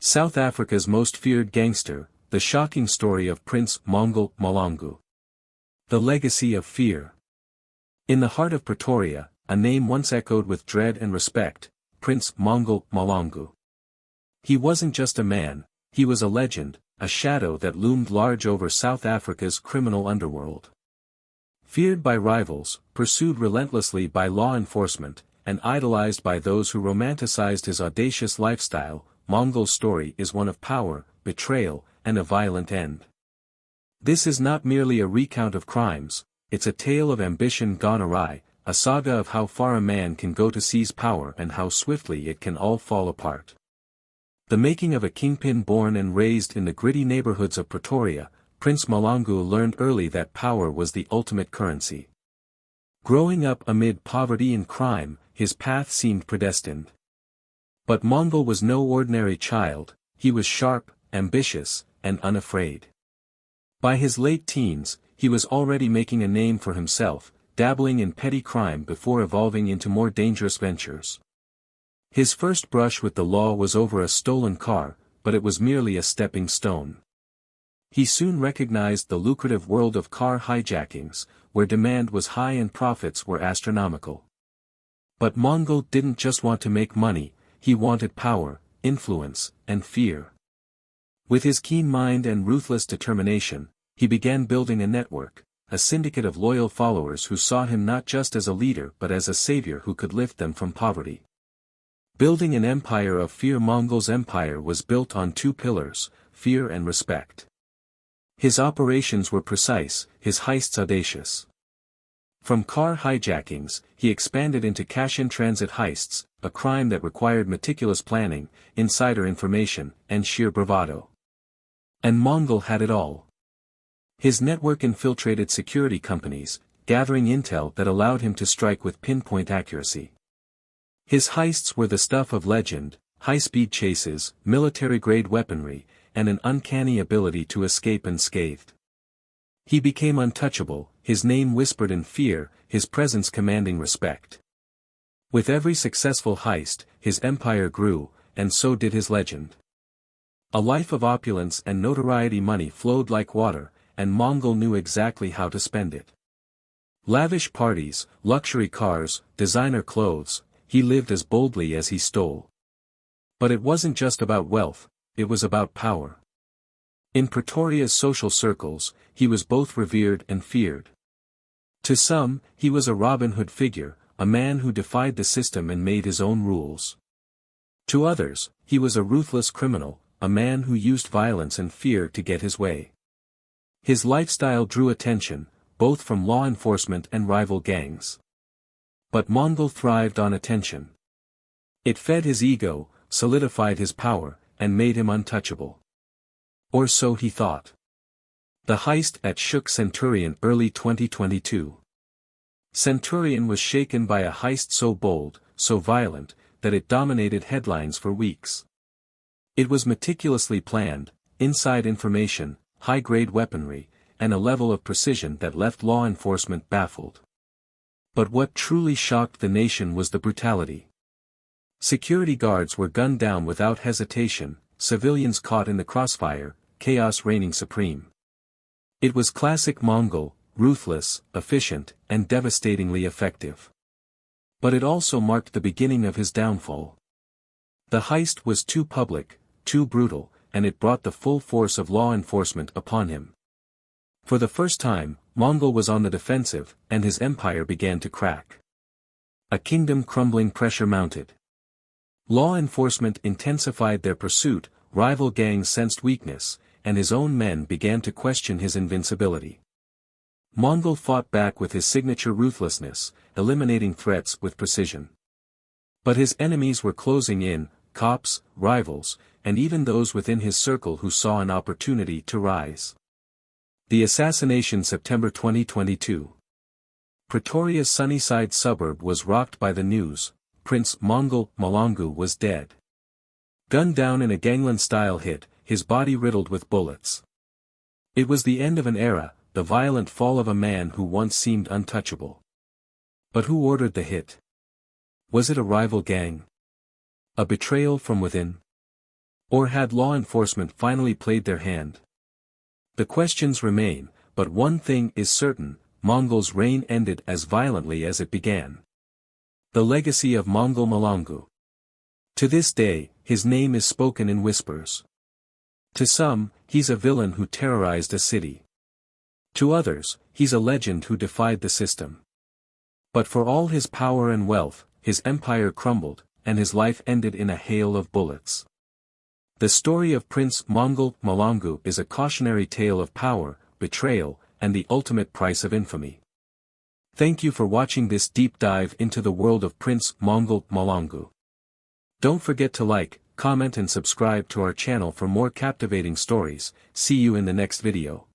South Africa's most feared gangster, the shocking story of Prince Mongol Mahlangu. The legacy of fear. In the heart of Pretoria, a name once echoed with dread and respect, Prince Mongol Mahlangu. He wasn't just a man, he was a legend, a shadow that loomed large over South Africa's criminal underworld. Feared by rivals, pursued relentlessly by law enforcement, and idolized by those who romanticized his audacious lifestyle, Mongol's story is one of power, betrayal, and a violent end. This is not merely a recount of crimes, it's a tale of ambition gone awry, a saga of how far a man can go to seize power and how swiftly it can all fall apart. The making of a kingpin born and raised in the gritty neighborhoods of Pretoria, Prince Mahlangu learned early that power was the ultimate currency. Growing up amid poverty and crime, his path seemed predestined. But Mongol was no ordinary child, he was sharp, ambitious, and unafraid. By his late teens, he was already making a name for himself, dabbling in petty crime before evolving into more dangerous ventures. His first brush with the law was over a stolen car, but it was merely a stepping stone. He soon recognized the lucrative world of car hijackings, where demand was high and profits were astronomical. But Mongol didn't just want to make money, he wanted power, influence, and fear. With his keen mind and ruthless determination, he began building a network, a syndicate of loyal followers who saw him not just as a leader but as a savior who could lift them from poverty. Building an empire of fear. Mongol's empire was built on two pillars, fear and respect. His operations were precise, his heists audacious. From car hijackings, he expanded into cash-in-transit heists, a crime that required meticulous planning, insider information, and sheer bravado. And Mongol had it all. His network infiltrated security companies, gathering intel that allowed him to strike with pinpoint accuracy. His heists were the stuff of legend, high-speed chases, military-grade weaponry, and an uncanny ability to escape unscathed. He became untouchable, his name whispered in fear, his presence commanding respect. With every successful heist, his empire grew, and so did his legend. A life of opulence and notoriety. Money flowed like water, and Mongol knew exactly how to spend it. Lavish parties, luxury cars, designer clothes, he lived as boldly as he stole. But it wasn't just about wealth, it was about power. In Pretoria's social circles, he was both revered and feared. To some, he was a Robin Hood figure, a man who defied the system and made his own rules. To others, he was a ruthless criminal, a man who used violence and fear to get his way. His lifestyle drew attention, both from law enforcement and rival gangs. But Mongol thrived on attention. It fed his ego, solidified his power, and made him untouchable. Or so he thought. The heist at shook Centurion. Early 2022. Centurion was shaken by a heist so bold, so violent, that it dominated headlines for weeks. It was meticulously planned, inside information, high-grade weaponry, and a level of precision that left law enforcement baffled. But what truly shocked the nation was the brutality. Security guards were gunned down without hesitation, civilians caught in the crossfire, chaos reigning supreme. It was classic Mongol, ruthless, efficient, and devastatingly effective. But it also marked the beginning of his downfall. The heist was too public, too brutal, and it brought the full force of law enforcement upon him. For the first time, Mongol was on the defensive, and his empire began to crack. A kingdom crumbling. Pressure mounted. Law enforcement intensified their pursuit, rival gangs sensed weakness, and his own men began to question his invincibility. Mongol fought back with his signature ruthlessness, eliminating threats with precision. But his enemies were closing in, cops, rivals, and even those within his circle who saw an opportunity to rise. The assassination. September 2022. Pretoria's Sunnyside suburb was rocked by the news, Prince Mongol Mahlangu was dead. Gunned down in a Gangland-style hit, his body riddled with bullets. It was the end of an era, the violent fall of a man who once seemed untouchable. But who ordered the hit? Was it a rival gang? A betrayal from within? Or had law enforcement finally played their hand? The questions remain, but one thing is certain: Mongol's reign ended as violently as it began. The legacy of Mongol Mahlangu. To this day, his name is spoken in whispers. To some, he's a villain who terrorized a city. To others, he's a legend who defied the system. But for all his power and wealth, his empire crumbled, and his life ended in a hail of bullets. The story of Prince Mongol Mahlangu is a cautionary tale of power, betrayal, and the ultimate price of infamy. Thank you for watching this deep dive into the world of Prince Mongol Mahlangu. Don't forget to like, comment and subscribe to our channel for more captivating stories. See you in the next video.